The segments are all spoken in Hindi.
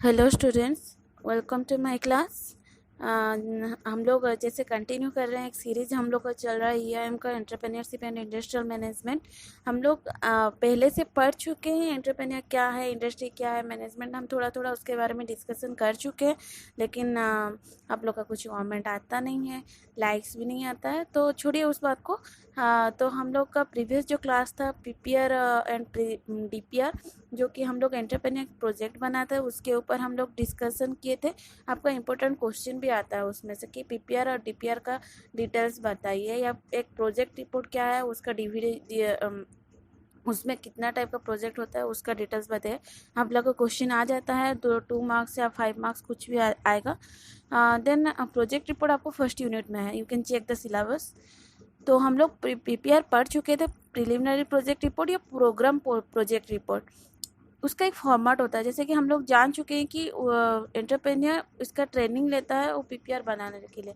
Hello students, welcome to my class. हम लोग जैसे कंटिन्यू कर रहे हैं, एक सीरीज हम लोग का चल रहा है ईआईएम का, एंटरप्रेन्योरशिप एंड इंडस्ट्रियल मैनेजमेंट। हम लोग पहले से पढ़ चुके हैं एंटरप्रेन्योर क्या है, इंडस्ट्री क्या है, मैनेजमेंट हम थोड़ा थोड़ा उसके बारे में डिस्कशन कर चुके हैं। लेकिन आप लोग का कुछ कमेंट आता नहीं है, लाइक्स भी नहीं आता है, तो छोड़िए उस बात को। तो हम लोग का प्रीवियस जो क्लास था पीपीआर एंड डीपीआर, जो कि हम लोग एंटरप्रेन्योर प्रोजेक्ट बनाते हैं, उसके ऊपर हम लोग डिस्कशन किए थे। आपका इंपॉर्टेंट क्वेश्चन भी आता है उसमें से कि पीपीआर और डीपीआर का डिटेल्स बताइए, या एक प्रोजेक्ट रिपोर्ट क्या है, उसका डीवीडी उसमें कितना टाइप का प्रोजेक्ट होता है, उसका डिटेल्स बताइए। आप लोग को क्वेश्चन आ जाता है, 2 मार्क्स या 5 मार्क्स कुछ भी आएगा। देन प्रोजेक्ट रिपोर्ट आपको फर्स्ट यूनिट में है, you can check the syllabus. तो हम लोग पीपीआर पढ़ चुके थे, प्रिलिमिनरी प्रोजेक्ट रिपोर्ट या प्रोग्राम प्रोजेक्ट रिपोर्ट। उसका एक फॉर्मेट होता है, जैसे कि हम लोग जान चुके हैं कि एंटरप्रेन्योर इसका ट्रेनिंग लेता है वो पीपीआर बनाने के लिए।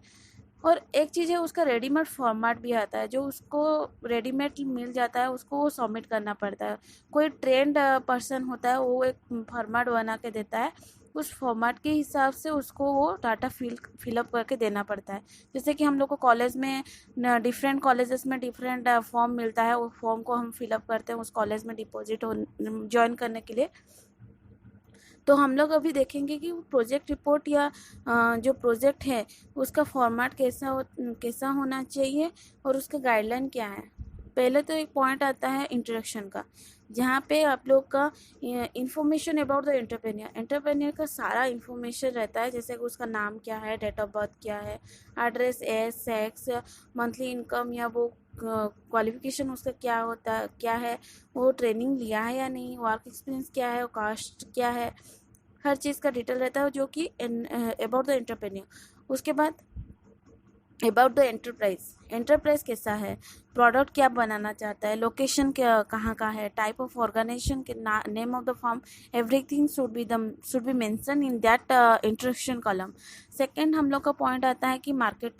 और एक चीज़ है, उसका रेडीमेड फॉर्मेट भी आता है, जो उसको रेडीमेड मिल जाता है, उसको वो सबमिट करना पड़ता है। कोई ट्रेंड पर्सन होता है, वो एक फॉर्मेट बना के देता है, उस फॉर्मेट के हिसाब से उसको वो डाटा फिलअप करके देना पड़ता है। जैसे कि हम लोग को कॉलेज में डिफरेंट कॉलेजेस में डिफरेंट फॉर्म मिलता है, वो फॉर्म को हम फिलअप करते हैं उस कॉलेज में डिपॉजिट हो ज्वाइन करने के लिए। तो हम लोग अभी देखेंगे कि प्रोजेक्ट रिपोर्ट या जो प्रोजेक्ट है उसका फॉर्मेट कैसा होना चाहिए और उसका गाइडलाइन क्या है। पहले तो एक पॉइंट आता है इंट्रोडक्शन का, जहाँ पे आप लोग का इंफॉर्मेशन अबाउट द एंटरप्रेन्योर का सारा इंफॉर्मेशन रहता है, जैसे कि उसका नाम क्या है, डेट ऑफ बर्थ क्या है, address, age, sex, monthly income या वो क्वालिफिकेशन उसका क्या होता है, क्या है, वो ट्रेनिंग लिया है या नहीं, वर्क एक्सपीरियंस क्या है, कास्ट क्या है, हर चीज़ का डिटेल रहता है जो कि अबाउट द एंटरप्रेन्योर। उसके बाद अबाउट द एंटरप्राइज कैसा है, प्रोडक्ट क्या बनाना चाहता है, लोकेशन क्या कहाँ का है, टाइप ऑफ ऑर्गेनाइजेशन के name of the firm, everything should be mention in that introduction column. Second हम लोग का पॉइंट आता है कि मार्केट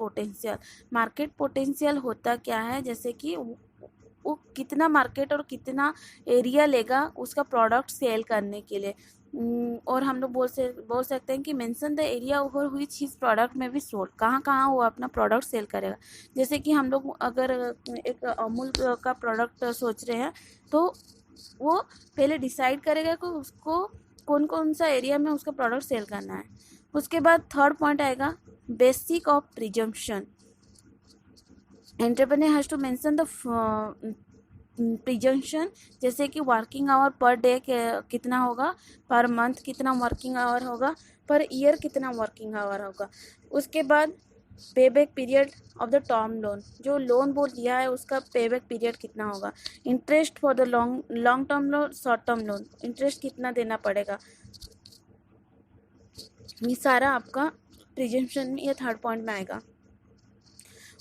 पोटेंशियल होता क्या है, जैसे कि वो कितना मार्केट और कितना एरिया लेगा उसका प्रोडक्ट सेल करने के लिए। और हम लोग बोल सकते हैं कि mention the area over which his product में भी सोल्ड, कहाँ कहाँ वो अपना प्रोडक्ट सेल करेगा। जैसे कि हम लोग अगर एक अमूल का प्रोडक्ट सोच रहे हैं, तो वो पहले डिसाइड करेगा कि उसको कौन कौन सा एरिया में उसका प्रोडक्ट सेल करना है। उसके बाद थर्ड पॉइंट आएगा basic of presumption. Entrepreneur has to mention the presumption, जैसे कि वर्किंग आवर पर डे कितना होगा, पर मंथ कितना वर्किंग आवर होगा, पर ईयर कितना वर्किंग आवर होगा। उसके बाद पे back period of the term loan, जो लोन वो लिया है उसका पे बैक पीरियड कितना होगा, interest for the long term loan, short term loan, interest कितना देना पड़ेगा। ये सारा आपका प्रिजम्पशन में, ये थर्ड पॉइंट में आएगा।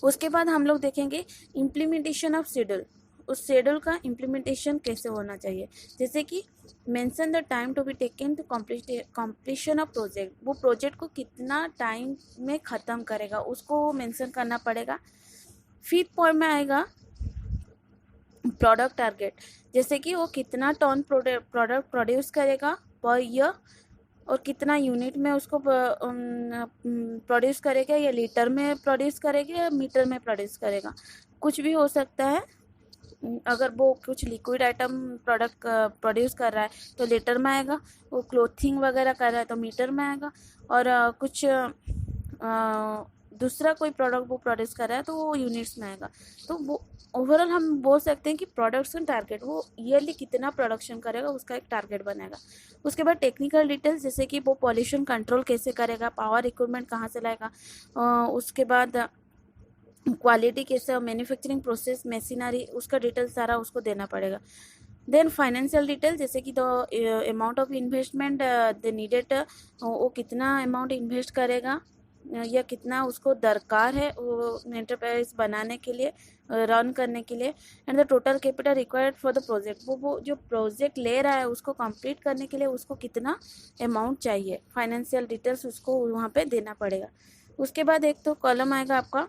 उसके बाद हम लोग देखेंगे इम्प्लीमेंटेशन ऑफ शेड्यूल, उस शेड्यूल का इम्प्लीमेंटेशन कैसे होना चाहिए। जैसे कि mention the time to be taken to completion of project, वो प्रोजेक्ट को कितना टाइम में ख़त्म करेगा उसको वो मेंशन करना पड़ेगा। फिफ्थ पॉइंट में आएगा प्रोडक्ट टारगेट, जैसे कि वो कितना टन प्रोडक्ट प्रोड्यूस करेगा पर ईयर, और कितना यूनिट में उसको प्रोड्यूस करेगा, या लीटर में प्रोड्यूस करेगा या मीटर में प्रोड्यूस करेगा, कुछ भी हो सकता है। अगर वो कुछ लिक्विड आइटम प्रोडक्ट प्रोड्यूस कर रहा है तो लीटर में आएगा, वो क्लोथिंग वगैरह कर रहा है तो मीटर में आएगा, और कुछ दूसरा कोई प्रोडक्ट वो प्रोड्यूस कर रहा है तो वो यूनिट्स में आएगा। तो वो ओवरऑल हम बोल सकते हैं कि प्रोडक्शन टारगेट, वो ईयरली कितना प्रोडक्शन करेगा उसका एक टारगेट बनेगा। उसके बाद टेक्निकल डिटेल्स, जैसे कि वो पॉल्यूशन कंट्रोल कैसे करेगा, पावर इक्विपमेंट कहाँ से लाएगा, उसके बाद क्वालिटी कैसे, मैन्युफैक्चरिंग प्रोसेस, मशीनरी, उसका डिटेल सारा उसको देना पड़ेगा। देन फाइनेंशियल डिटेल, जैसे कि the amount of investment the needed, वो कितना अमाउंट इन्वेस्ट करेगा या कितना उसको दरकार है वो एंटरप्राइज बनाने के लिए, रन करने के लिए। And the total capital required for the project, वो जो प्रोजेक्ट ले रहा है उसको कंप्लीट करने के लिए उसको कितना अमाउंट चाहिए, फाइनेंशियल डिटेल्स उसको वहाँ पे देना पड़ेगा। उसके बाद एक तो कॉलम आएगा आपका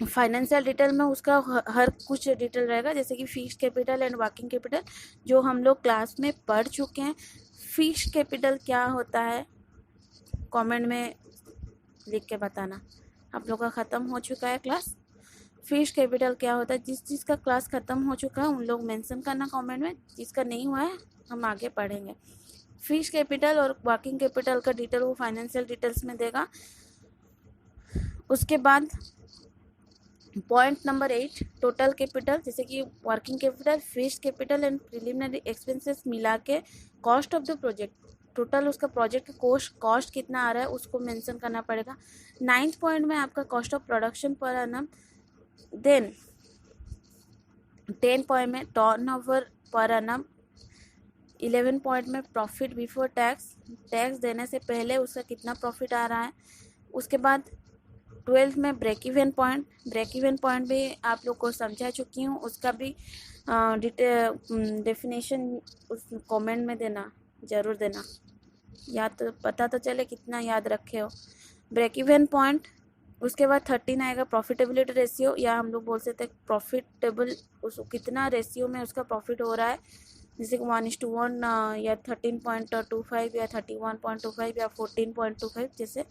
फाइनेंशियल डिटेल में, उसका हर कुछ डिटेल रहेगा, जैसे कि fixed capital and working capital, जो हम लोग क्लास में पढ़ चुके हैं। फिक्स कैपिटल क्या होता है कमेंट में लिख के बताना। आप लोग का ख़त्म हो चुका है क्लास। फिक्स कैपिटल क्या होता है, जिस का क्लास ख़त्म हो चुका है उन लोग मेंशन करना कमेंट में, जिसका नहीं हुआ है हम आगे पढ़ेंगे। फिक्स कैपिटल और वर्किंग कैपिटल का डिटेल वो फाइनेंशियल डिटेल्स में देगा। उसके बाद पॉइंट नंबर 8 टोटल कैपिटल, जैसे कि working capital, fix capital and preliminary expenses मिला के cost of the project, total उसका प्रोजेक्ट का कॉस्ट कितना आ रहा है उसको मेंशन करना पड़ेगा। 9th पॉइंट में आपका कॉस्ट ऑफ प्रोडक्शन पर एनम। देन 10 पॉइंट में टर्नओवर पर एनम। 11 पॉइंट में प्रॉफिट बिफोर टैक्स, टैक्स देने से पहले उसका कितना प्रॉफिट आ रहा है। उसके बाद 12th में break even point, break even point भी आप लोग को समझा चुकी हूँ, उसका भी डेफिनेशन उस कमेंट में देना, ज़रूर देना, याद तो पता तो चले कितना याद रखे हो। ब्रेक इवन पॉइंट, उसके बाद 13 आएगा प्रॉफिटेबिलिटी रेशियो, या हम लोग बोल सकते हैं प्रॉफिटेबल, उस कितना रेशियो में उसका प्रॉफिट हो रहा है, जैसे कि 1:1 या 13.25 या 31.25 या 14.25 जैसे।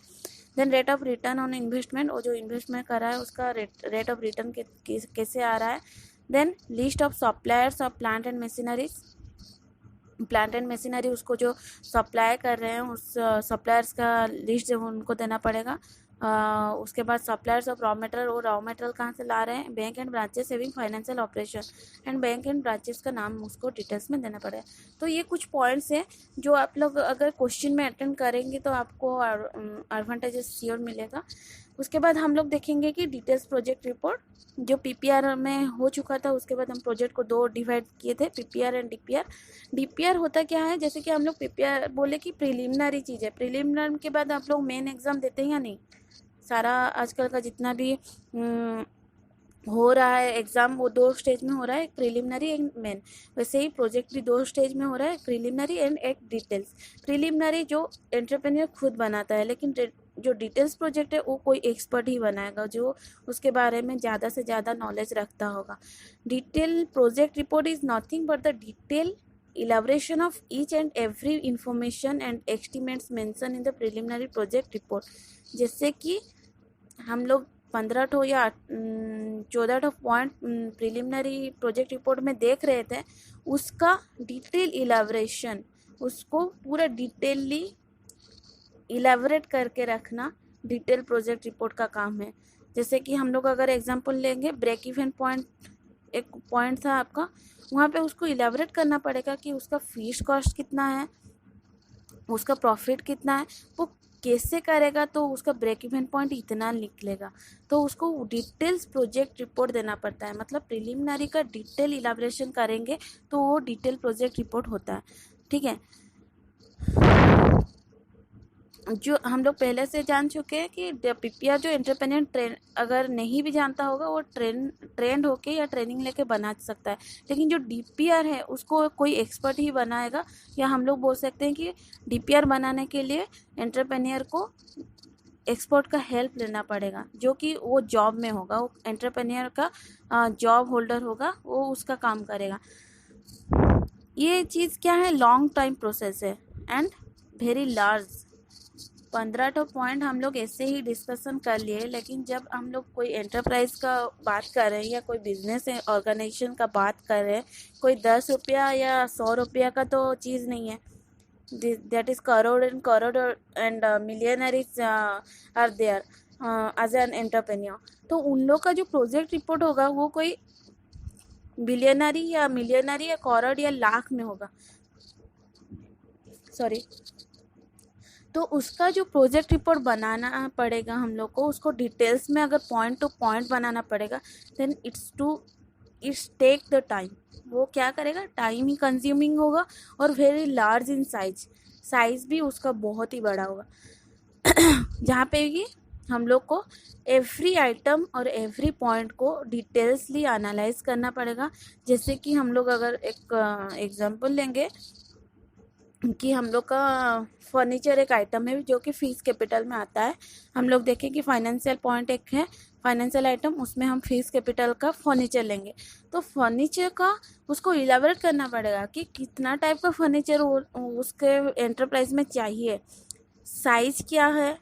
Then rate of return on investment, और जो इन्वेस्टमेंट कर रहा है उसका रेट ऑफ रिटर्न कैसे आ रहा है। Then list of suppliers of plant and machineries, plant and machinery उसको जो सप्लाई कर रहे हैं उस सप्लायर्स का लिस्ट जो उनको देना पड़ेगा। उसके बाद सप्लायर्स ऑफ रॉ मटेरियल, वो रॉ मटेरियल कहाँ से ला रहे हैं, bank and branches saving financial operation, and bank and branches का नाम उसको डिटेल्स में देना पड़ेगा। तो ये कुछ पॉइंट्स हैं जो आप लोग अगर क्वेश्चन में अटेंड करेंगे तो आपको एडवांटेजेस श्योर मिलेगा। उसके बाद हम लोग देखेंगे कि डिटेल्स प्रोजेक्ट रिपोर्ट जो पीपीआर में हो चुका था, उसके बाद हम प्रोजेक्ट को 2 डिवाइड किए थे, पीपीआर एंड डीपीआर। डीपीआर होता क्या है, जैसे कि हम लोग पीपीआर बोले कि प्रिलिमिनरी चीज़ है, प्रिलिमिनरी के बाद आप लोग मेन एग्जाम देते हैं या नहीं। सारा आजकल का जितना भी हो रहा है एग्ज़ाम वो 2 स्टेज में हो रहा है, एक प्रिलिमिनरी एंड मेन। वैसे ही प्रोजेक्ट भी 2 स्टेज में हो रहा है, प्रिलिमिनरी एंड एक डिटेल्स। प्रिलिमिनरी जो एंटरप्रेन्योर खुद बनाता है, लेकिन जो डिटेल्स प्रोजेक्ट है वो कोई एक्सपर्ट ही बनाएगा जो उसके बारे में ज़्यादा से ज़्यादा नॉलेज रखता होगा। Detail project report is nothing but the detail elaboration of each and every information and estimates mentioned in the preliminary project report। जैसे कि हम लोग 15 या 14 पॉइंट प्रिलिमिनरी प्रोजेक्ट रिपोर्ट में देख रहे थे, उसका डिटेल इलाबरेशन, उसको पूरा डिटेलली इलाबरेट करके रखना डिटेल प्रोजेक्ट रिपोर्ट का काम है। जैसे कि हम लोग अगर एग्जांपल लेंगे, ब्रेक इवन पॉइंट एक पॉइंट था आपका, वहाँ पे उसको इलाबरेट करना पड़ेगा कि उसका फीस कॉस्ट कितना है, उसका प्रॉफिट कितना है, वो कैसे करेगा, तो उसका ब्रेक इवन पॉइंट इतना निकलेगा। तो उसको डिटेल्स प्रोजेक्ट रिपोर्ट देना पड़ता है, मतलब प्रिलिमिनरी का डिटेल इलाबरेशन करेंगे तो वो डिटेल प्रोजेक्ट रिपोर्ट होता है। ठीक है, जो हम लोग पहले से जान चुके हैं कि पीपीआर जो एंटरप्रेन्योर अगर नहीं भी जानता होगा वो ट्रेंड होके या ट्रेनिंग लेके बना सकता है, लेकिन जो डीपीआर है उसको कोई एक्सपर्ट ही बनाएगा, या हम लोग बोल सकते हैं कि डीपीआर बनाने के लिए एंटरप्रेन्योर को एक्सपर्ट का हेल्प लेना पड़ेगा, जो कि वो जॉब में होगा, वो एंटरप्रेन्योर का जॉब होल्डर होगा, वो उसका काम करेगा। ये चीज़ क्या है, लॉन्ग टाइम प्रोसेस है एंड वेरी लार्ज। 15 पॉइंट हम लोग ऐसे ही डिस्कशन कर लिए, लेकिन जब हम लोग कोई एंटरप्राइज का बात कर रहे हैं या कोई बिजनेस ऑर्गेनाइजेशन का बात कर रहे हैं, कोई 10 रुपया या 100 रुपया का तो चीज़ नहीं है। That is crore and millionaires are there as an entrepreneur. तो उन लोग का जो प्रोजेक्ट रिपोर्ट होगा वो कोई बिलियनरी या मिलियनरी या करोड़ या लाख में होगा, सॉरी। तो उसका जो प्रोजेक्ट रिपोर्ट बनाना पड़ेगा हम लोग को, उसको डिटेल्स में अगर पॉइंट टू पॉइंट बनाना पड़ेगा, then it's take the time. वो क्या करेगा, टाइम ही कंज्यूमिंग होगा और वेरी लार्ज इन साइज भी उसका बहुत ही बड़ा होगा जहाँ पे कि हम लोग को एवरी आइटम और एवरी पॉइंट को डिटेल्सली एनालाइज करना पड़ेगा। जैसे कि हम लोग अगर एक एग्जांपल लेंगे, कि हम लोग का फर्नीचर एक आइटम है जो कि फीस कैपिटल में आता है। हम लोग देखें कि फाइनेंशियल पॉइंट एक है, फाइनेंशियल आइटम, उसमें हम फीस कैपिटल का फर्नीचर लेंगे। तो फर्नीचर का उसको इलाबोरेट करना पड़ेगा कि कितना टाइप का फर्नीचर उसके एंटरप्राइज में चाहिए, साइज क्या है,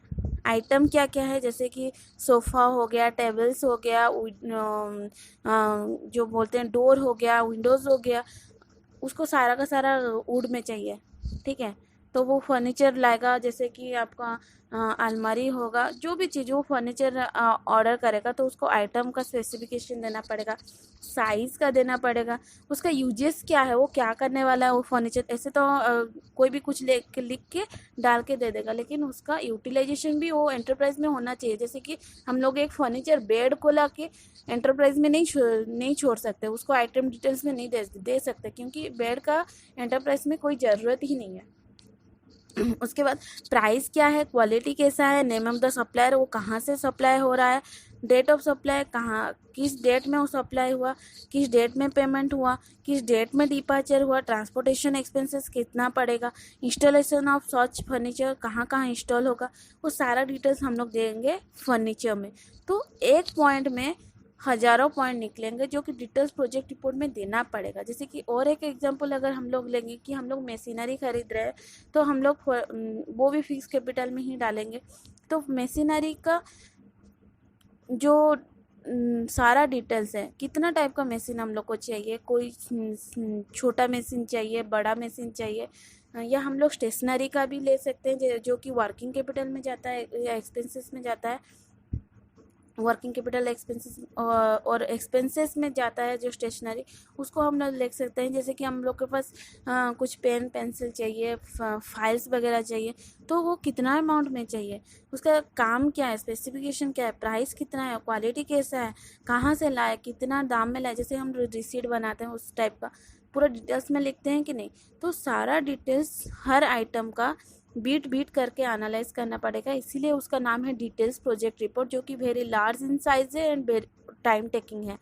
आइटम क्या क्या है, जैसे कि सोफ़ा हो गया, टेबल्स हो गया, जो बोलते हैं डोर हो गया, विंडोज़ हो गया, उसको सारा का सारा वुड में चाहिए। ठीक है, तो वो फर्नीचर लाएगा, जैसे कि आपका अलमारी होगा, जो भी चीज़ वो फर्नीचर ऑर्डर करेगा तो उसको आइटम का स्पेसिफिकेशन देना पड़ेगा, साइज़ का देना पड़ेगा, उसका यूजेस क्या है, वो क्या करने वाला है वो फर्नीचर। ऐसे तो कोई भी कुछ लिख के डाल के दे देगा, लेकिन उसका यूटिलाइजेशन भी वो एंटरप्राइज में होना चाहिए। जैसे कि हम लोग एक फर्नीचर बेड को ला के एंटरप्राइज में नहीं छोड़ सकते, उसको आइटम डिटेल्स में नहीं दे सकते, क्योंकि बेड का एंटरप्राइज में कोई ज़रूरत ही नहीं है। उसके बाद प्राइस क्या है, क्वालिटी कैसा है, नेम ऑफ द सप्लायर, वो कहाँ से सप्लाई हो रहा है, डेट ऑफ सप्लाई, कहाँ किस डेट में वो सप्लाई हुआ, किस डेट में पेमेंट हुआ, किस डेट में डिपार्चर हुआ, ट्रांसपोर्टेशन एक्सपेंसेस कितना पड़ेगा, इंस्टॉलेशन ऑफ सच फर्नीचर कहाँ कहाँ इंस्टॉल होगा, वो सारा डिटेल्स हम लोग देंगे फर्नीचर में। तो एक पॉइंट में हज़ारों पॉइंट निकलेंगे जो कि डिटेल्स प्रोजेक्ट रिपोर्ट में देना पड़ेगा। जैसे कि और एक एग्जांपल अगर हम लोग लेंगे कि हम लोग मशीनरी खरीद रहे हैं, तो हम लोग वो भी फिक्स कैपिटल में ही डालेंगे। तो मशीनरी का जो सारा डिटेल्स है, कितना टाइप का मशीन हम लोग को चाहिए, कोई छोटा मशीन चाहिए, बड़ा मशीन चाहिए, या हम लोग स्टेशनरी का भी ले सकते हैं जो कि वर्किंग कैपिटल में जाता है या एक्सपेंसेस में जाता है। वर्किंग कैपिटल एक्सपेंसेस और एक्सपेंसेस में जाता है जो स्टेशनरी, उसको हम लोग लिख सकते हैं। जैसे कि हम लोग के पास कुछ पेन पेंसिल चाहिए, फाइल्स वगैरह चाहिए, तो वो कितना अमाउंट में चाहिए, उसका काम क्या है, स्पेसिफिकेशन क्या है, प्राइस कितना है, क्वालिटी कैसा है, कहाँ से लाए, कितना दाम में लाए, जैसे हम रिसीट बनाते हैं उस टाइप का पूरा डिटेल्स में लिखते हैं कि नहीं। तो सारा डिटेल्स हर आइटम का बीट करके एनालाइज करना पड़ेगा, इसीलिए उसका नाम है डिटेल्स प्रोजेक्ट रिपोर्ट, जो कि वेरी लार्ज इन साइज है एंड टाइम टेकिंग है।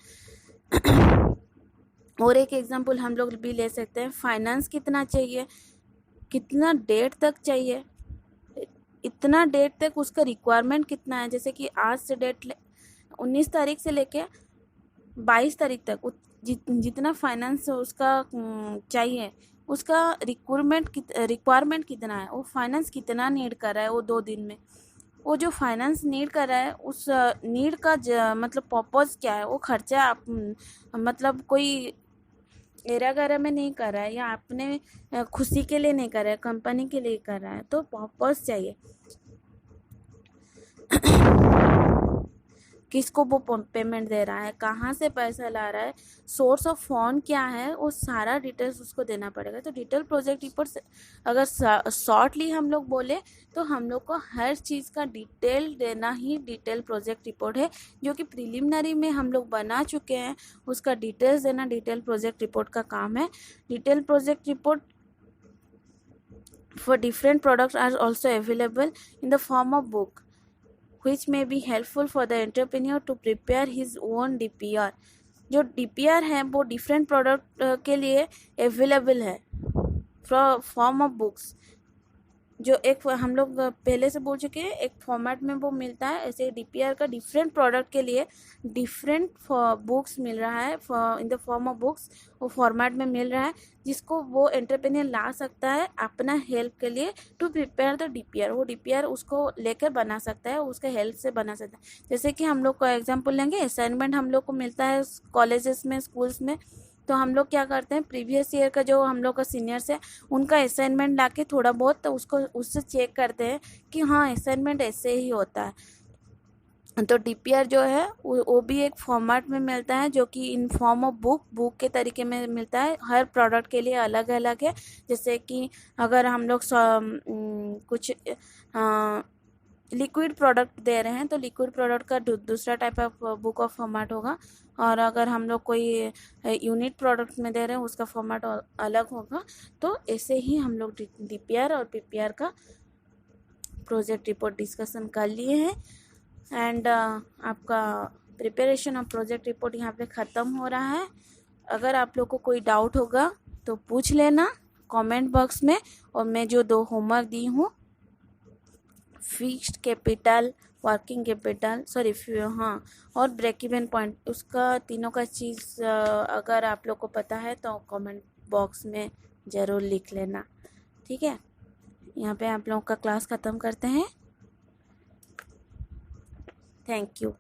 और एक एग्जांपल हम लोग भी ले सकते हैं, फाइनेंस कितना चाहिए, कितना डेट तक चाहिए, इतना डेट तक उसका रिक्वायरमेंट कितना है। जैसे कि आज से डेट 19 तारीख से लेके 22 तारीख तक जितना फाइनेंस उसका चाहिए, उसका रिक्वायरमेंट कितना है, वो फाइनेंस कितना नीड कर रहा है वो 2 दिन में, वो जो फाइनेंस नीड कर रहा है उस नीड का मतलब पर्पज़ क्या है, वो खर्चा आप मतलब कोई एरा गैरा में नहीं कर रहा है या अपने खुशी के लिए नहीं कर रहा है, कंपनी के लिए कर रहा है, तो पर्पज़ चाहिए। किसको वो पेमेंट दे रहा है, कहाँ से पैसा ला रहा है, सोर्स ऑफ फंड क्या है, वो सारा डिटेल्स उसको देना पड़ेगा। तो डिटेल प्रोजेक्ट रिपोर्ट अगर शॉर्टली हम लोग बोले तो हम लोग को हर चीज़ का डिटेल देना ही डिटेल प्रोजेक्ट रिपोर्ट है, जो कि प्रिलिमिनरी में हम लोग बना चुके हैं, उसका डिटेल्स देना डिटेल प्रोजेक्ट रिपोर्ट का काम है। Detail project report for different products are also available in the form of book, which may be helpful for the entrepreneur to prepare his own DPR। जो DPR है वो डिफरेंट प्रोडक्ट के लिए अवेलेबल है फॉर्म ऑफ बुक्स, जो एक हम लोग पहले से बोल चुके हैं एक फॉर्मेट में वो मिलता है। ऐसे DPR का डिफरेंट प्रोडक्ट के लिए डिफरेंट बुक्स मिल रहा है in the form of books, वो फॉर्मेट में मिल रहा है, जिसको वो एंटरप्रेन्योर ला सकता है अपना हेल्प के लिए टू प्रिपेयर द DPR। वो DPR उसको लेकर बना सकता है, उसके हेल्प से बना सकता है। जैसे कि हम लोग का एग्जाम्पल लेंगे, असाइनमेंट हम लोग को मिलता है कॉलेजेस में, स्कूल्स में, तो हम लोग क्या करते हैं, प्रीवियस ईयर का जो हम लोग का सीनियर्स है उनका असाइनमेंट ला के थोड़ा बहुत तो उसको उससे चेक करते हैं कि हाँ असाइनमेंट ऐसे ही होता है। तो DPR जो है वो भी एक फॉर्मेट में मिलता है, जो कि इन फॉर्म ऑफ बुक के तरीके में मिलता है, हर प्रोडक्ट के लिए अलग अलग है। जैसे कि अगर हम लोग कुछ लिक्विड प्रोडक्ट दे रहे हैं तो लिक्विड प्रोडक्ट का दूसरा type of book of format होगा, और अगर हम लोग कोई यूनिट प्रोडक्ट में दे रहे हैं उसका फॉर्मेट अलग होगा। तो ऐसे ही हम लोग DPR और PPR का प्रोजेक्ट रिपोर्ट डिस्कशन कर लिए हैं। एंड आपका प्रिपरेशन ऑफ प्रोजेक्ट रिपोर्ट यहाँ पे ख़त्म हो रहा है। अगर आप लोग को कोई डाउट होगा तो पूछ लेना। कमेंट बॉक्स में। और मैं जो 2 होमवर्क दी हूँ, fixed capital, working capital, sorry हाँ, और ब्रेक इवन पॉइंट, उसका तीनों का चीज़ अगर आप लोग को पता है तो कमेंट बॉक्स में ज़रूर लिख लेना, ठीक है। यहाँ पे आप लोगों का क्लास ख़त्म करते हैं। Thank you.